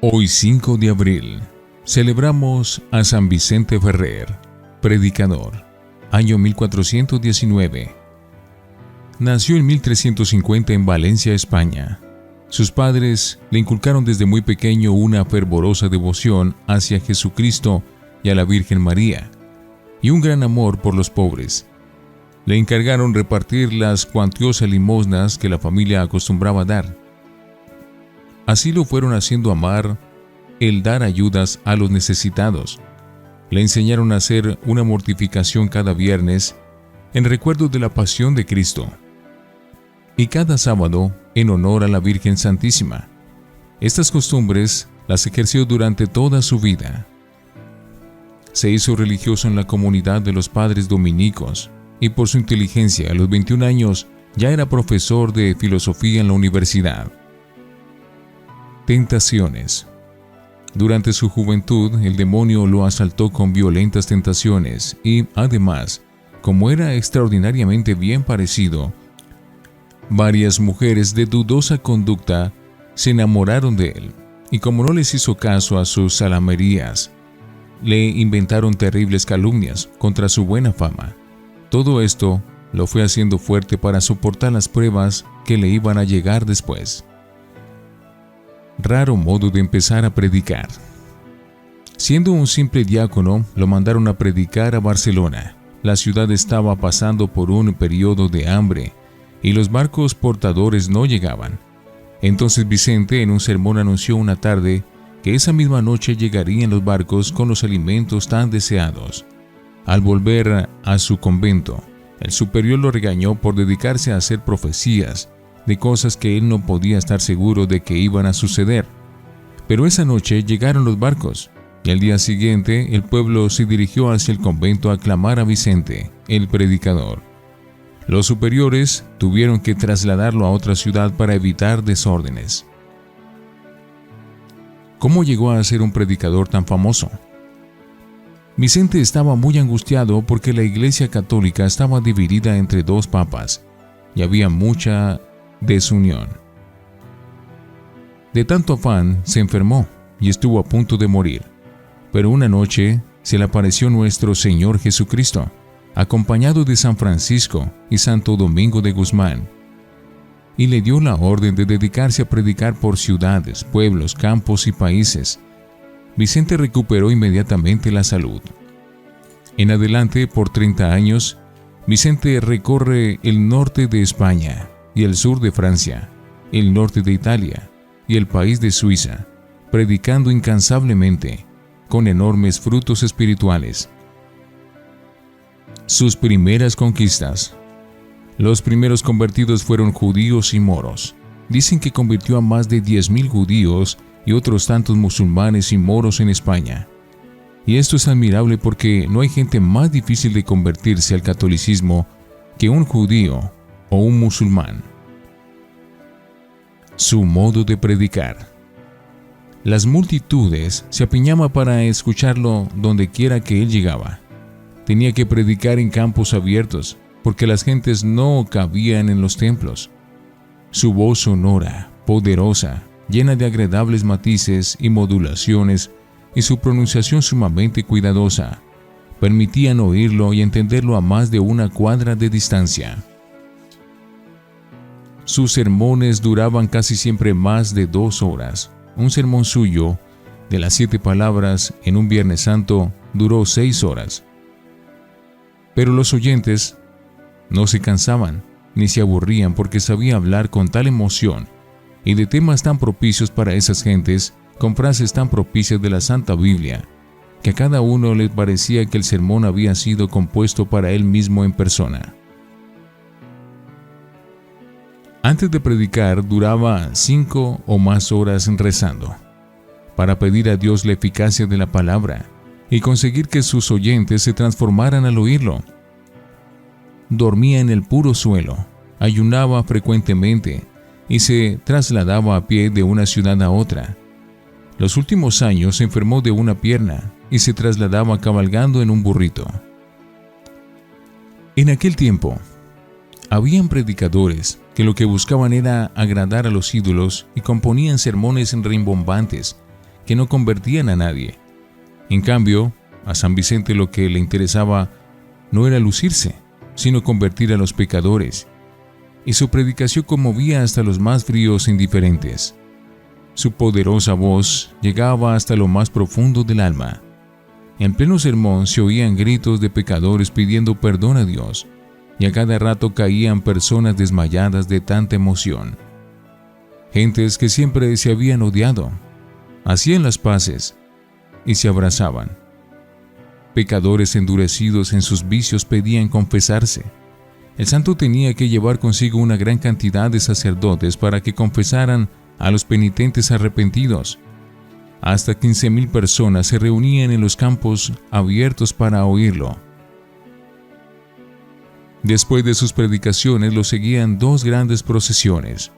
Hoy 5 de abril, celebramos a San Vicente Ferrer, predicador, año 1419. Nació en 1350 en Valencia, España. Sus padres le inculcaron desde muy pequeño una fervorosa devoción hacia Jesucristo y a la Virgen María, y un gran amor por los pobres. Le encargaron repartir las cuantiosas limosnas que la familia acostumbraba dar. Así lo fueron haciendo amar el dar ayudas a los necesitados. Le enseñaron a hacer una mortificación cada viernes en recuerdo de la pasión de Cristo, y cada sábado en honor a la Virgen Santísima. Estas costumbres las ejerció durante toda su vida. Se hizo religioso en la comunidad de los padres dominicos, y por su inteligencia a los 21 años ya era profesor de filosofía en la universidad. Tentaciones. Durante su juventud, el demonio lo asaltó con violentas tentaciones y, además, como era extraordinariamente bien parecido, varias mujeres de dudosa conducta se enamoraron de él, y como no les hizo caso a sus zalamerías, le inventaron terribles calumnias contra su buena fama. Todo esto lo fue haciendo fuerte para soportar las pruebas que le iban a llegar después. Raro modo de empezar a predicar. Siendo un simple diácono, lo mandaron a predicar a Barcelona. La ciudad estaba pasando por un periodo de hambre y los barcos portadores no llegaban. Entonces Vicente en un sermón anunció una tarde que esa misma noche llegarían los barcos con los alimentos tan deseados. Al volver a su convento, el superior lo regañó por dedicarse a hacer profecías de cosas que él no podía estar seguro de que iban a suceder. Pero esa noche llegaron los barcos, y al día siguiente el pueblo se dirigió hacia el convento a aclamar a Vicente, el predicador. Los superiores tuvieron que trasladarlo a otra ciudad para evitar desórdenes. ¿Cómo llegó a ser un predicador tan famoso? Vicente estaba muy angustiado porque la Iglesia Católica estaba dividida entre dos papas y había mucha desunión. De tanto afán se enfermó y estuvo a punto de morir, pero una noche se le apareció nuestro Señor Jesucristo, acompañado de San Francisco y Santo Domingo de Guzmán, y le dio la orden de dedicarse a predicar por ciudades, pueblos, campos y países. Vicente recuperó inmediatamente la salud. En adelante, por 30 años, Vicente recorre el norte de España y el sur de Francia, el norte de Italia y el país de Suiza, predicando incansablemente, con enormes frutos espirituales. Sus primeras conquistas. Los primeros convertidos fueron judíos y moros. Dicen que convirtió a más de 10.000 judíos y otros tantos musulmanes y moros en España. Y esto es admirable porque no hay gente más difícil de convertirse al catolicismo que un judío o un musulmán. Su modo de predicar. Las multitudes se apiñaban para escucharlo donde quiera que él llegaba. Tenía que predicar en campos abiertos porque las gentes no cabían en los templos. Su voz sonora, poderosa, llena de agradables matices y modulaciones, y su pronunciación sumamente cuidadosa, permitían oírlo y entenderlo a más de una cuadra de distancia. Sus sermones duraban casi siempre más de 2 horas. Un sermón suyo, de las 7 palabras en un Viernes Santo, duró 6 horas. Pero los oyentes no se cansaban ni se aburrían porque sabía hablar con tal emoción y de temas tan propicios para esas gentes, con frases tan propicias de la Santa Biblia, que a cada uno le parecía que el sermón había sido compuesto para él mismo en persona. Antes de predicar, duraba 5 o más horas rezando, para pedir a Dios la eficacia de la palabra y conseguir que sus oyentes se transformaran al oírlo. Dormía en el puro suelo, ayunaba frecuentemente y se trasladaba a pie de una ciudad a otra. Los últimos años se enfermó de una pierna y se trasladaba cabalgando en un burrito. En aquel tiempo, habían predicadores que lo que buscaban era agradar a los ídolos y componían sermones rimbombantes que no convertían a nadie. En cambio, a San Vicente lo que le interesaba no era lucirse, sino convertir a los pecadores, y su predicación conmovía hasta los más fríos e indiferentes. Su poderosa voz llegaba hasta lo más profundo del alma. En pleno sermón se oían gritos de pecadores pidiendo perdón a Dios, y a cada rato caían personas desmayadas de tanta emoción. Gentes que siempre se habían odiado, hacían las paces y se abrazaban. Pecadores endurecidos en sus vicios pedían confesarse. El santo tenía que llevar consigo una gran cantidad de sacerdotes para que confesaran a los penitentes arrepentidos. Hasta 15,000 personas se reunían en los campos abiertos para oírlo. Después de sus predicaciones lo seguían 2 grandes procesiones.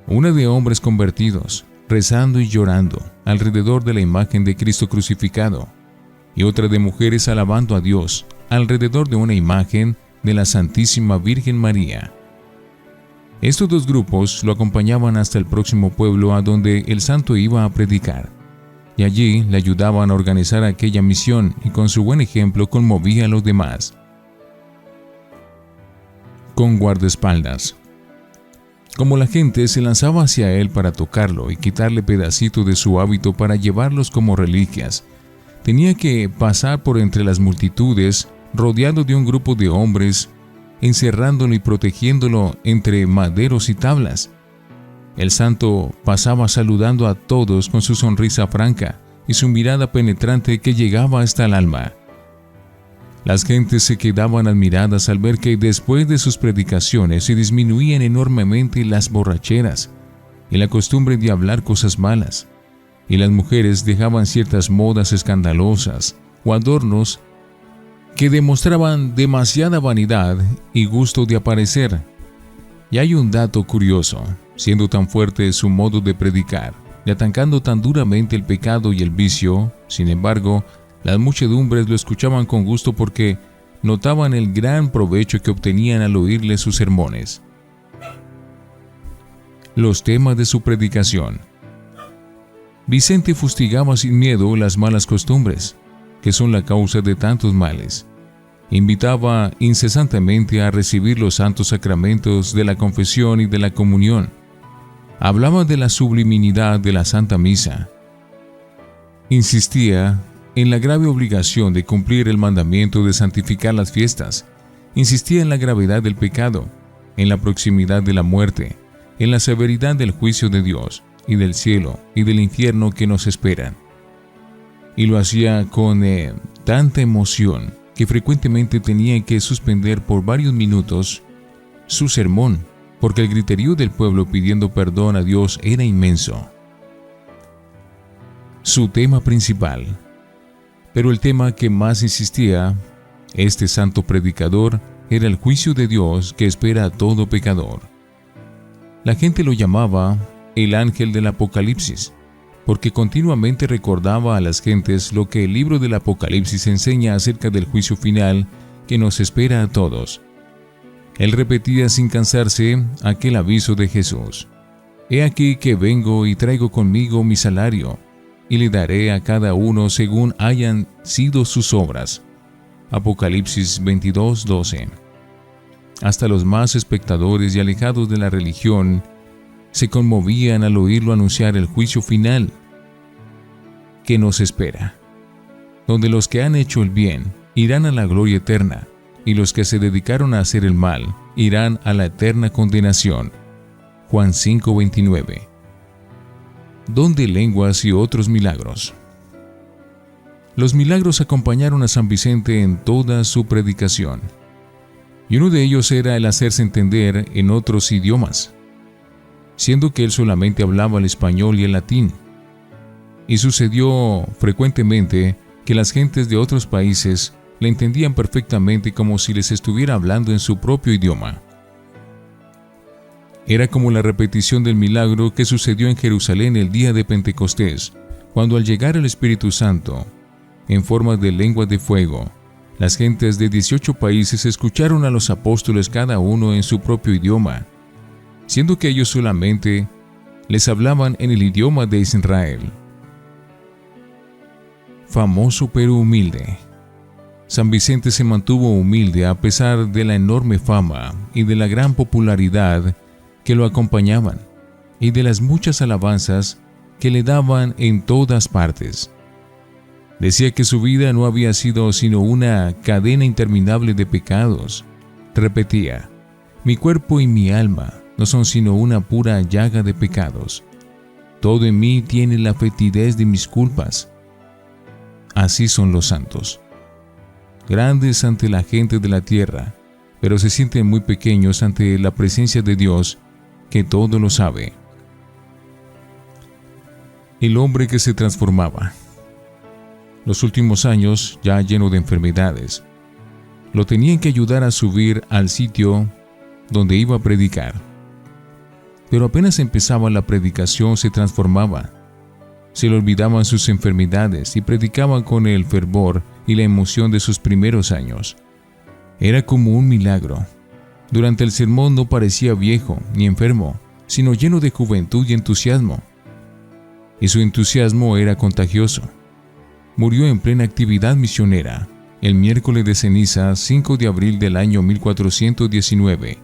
Una de hombres convertidos, rezando y llorando alrededor de la imagen de Cristo crucificado, y otra de mujeres alabando a Dios alrededor de una imagen de la Santísima Virgen María. Estos 2 grupos lo acompañaban hasta el próximo pueblo a donde el santo iba a predicar, y allí le ayudaban a organizar aquella misión y con su buen ejemplo conmovía a los demás. Con guardaespaldas. Como la gente se lanzaba hacia él para tocarlo y quitarle pedacitos de su hábito para llevarlos como reliquias, tenía que pasar por entre las multitudes rodeado de un grupo de hombres, encerrándolo y protegiéndolo entre maderos y tablas. El santo pasaba saludando a todos con su sonrisa franca y su mirada penetrante que llegaba hasta el alma. Las gentes se quedaban admiradas al ver que después de sus predicaciones se disminuían enormemente las borracheras y la costumbre de hablar cosas malas, y las mujeres dejaban ciertas modas escandalosas o adornos que demostraban demasiada vanidad y gusto de aparecer. Y hay un dato curioso, siendo tan fuerte su modo de predicar, y atacando tan duramente el pecado y el vicio, sin embargo, las muchedumbres lo escuchaban con gusto porque notaban el gran provecho que obtenían al oírle sus sermones. Los temas de su predicación. Vicente fustigaba sin miedo las malas costumbres, que son la causa de tantos males. Invitaba incesantemente a recibir los santos sacramentos de la confesión y de la comunión. Hablaba de la subliminidad de la Santa Misa. Insistía en la grave obligación de cumplir el mandamiento de santificar las fiestas. Insistía en la gravedad del pecado, en la proximidad de la muerte, en la severidad del juicio de Dios y del cielo y del infierno que nos esperan. Y lo hacía con tanta emoción que frecuentemente tenía que suspender por varios minutos su sermón, porque el griterío del pueblo pidiendo perdón a Dios era inmenso. Su tema principal. Pero el tema que más insistía este santo predicador era el juicio de Dios que espera a todo pecador. La gente lo llamaba el ángel del Apocalipsis, porque continuamente recordaba a las gentes lo que el libro del Apocalipsis enseña acerca del juicio final que nos espera a todos. Él repetía sin cansarse aquel aviso de Jesús: «He aquí que vengo y traigo conmigo mi salario, y le daré a cada uno según hayan sido sus obras». Apocalipsis 22:12. Hasta los más espectadores y alejados de la religión se conmovían al oírlo anunciar el juicio final que nos espera, donde los que han hecho el bien irán a la gloria eterna, y los que se dedicaron a hacer el mal irán a la eterna condenación. Juan 5:29. Don de lenguas y otros milagros. Los milagros acompañaron a San Vicente en toda su predicación, y uno de ellos era el hacerse entender en otros idiomas, siendo que él solamente hablaba el español y el latín. Y sucedió frecuentemente que las gentes de otros países le entendían perfectamente como si les estuviera hablando en su propio idioma. Era como la repetición del milagro que sucedió en Jerusalén el día de Pentecostés, cuando al llegar el Espíritu Santo, en forma de lengua de fuego, las gentes de 18 países escucharon a los apóstoles cada uno en su propio idioma, siendo que ellos solamente les hablaban en el idioma de Israel, famoso pero humilde. San Vicente se mantuvo humilde a pesar de la enorme fama y de la gran popularidad que lo acompañaban y de las muchas alabanzas que le daban en todas partes. Decía que su vida no había sido sino una cadena interminable de pecados. Repetía: mi cuerpo y mi alma no son sino una pura llaga de pecados. Todo en mí tiene la fetidez de mis culpas. Así son los santos. Grandes ante la gente de la tierra, pero se sienten muy pequeños ante la presencia de Dios, que todo lo sabe. El hombre que se transformaba. Los últimos años, ya lleno de enfermedades, lo tenían que ayudar a subir al sitio donde iba a predicar. Pero apenas empezaba la predicación se transformaba. Se le olvidaban sus enfermedades y predicaba con el fervor y la emoción de sus primeros años. Era como un milagro. Durante el sermón no parecía viejo ni enfermo, sino lleno de juventud y entusiasmo. Y su entusiasmo era contagioso. Murió en plena actividad misionera, el miércoles de ceniza 5 de abril del año 1419.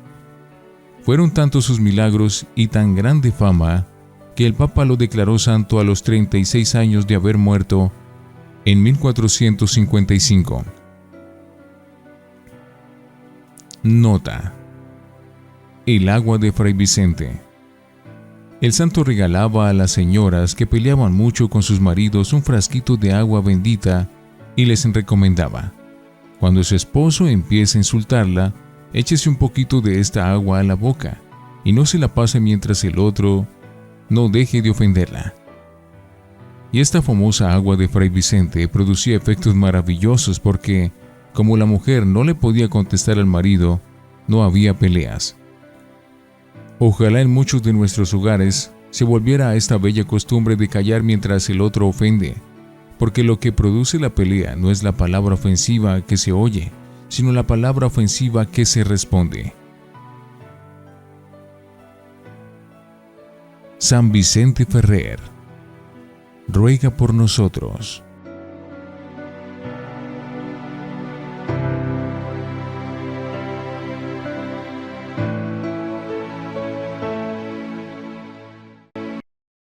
Fueron tantos sus milagros y tan grande fama que el Papa lo declaró santo a los 36 años de haber muerto en 1455. Nota: el agua de Fray Vicente. El santo regalaba a las señoras que peleaban mucho con sus maridos un frasquito de agua bendita y les recomendaba: cuando su esposo empiece a insultarla, échese un poquito de esta agua a la boca y no se la pase mientras el otro no deje de ofenderla. Y esta famosa agua de Fray Vicente producía efectos maravillosos porque, como la mujer no le podía contestar al marido, no había peleas. Ojalá en muchos de nuestros hogares se volviera a esta bella costumbre de callar mientras el otro ofende, porque lo que produce la pelea no es la palabra ofensiva que se oye, sino la palabra ofensiva que se responde. San Vicente Ferrer, ruega por nosotros.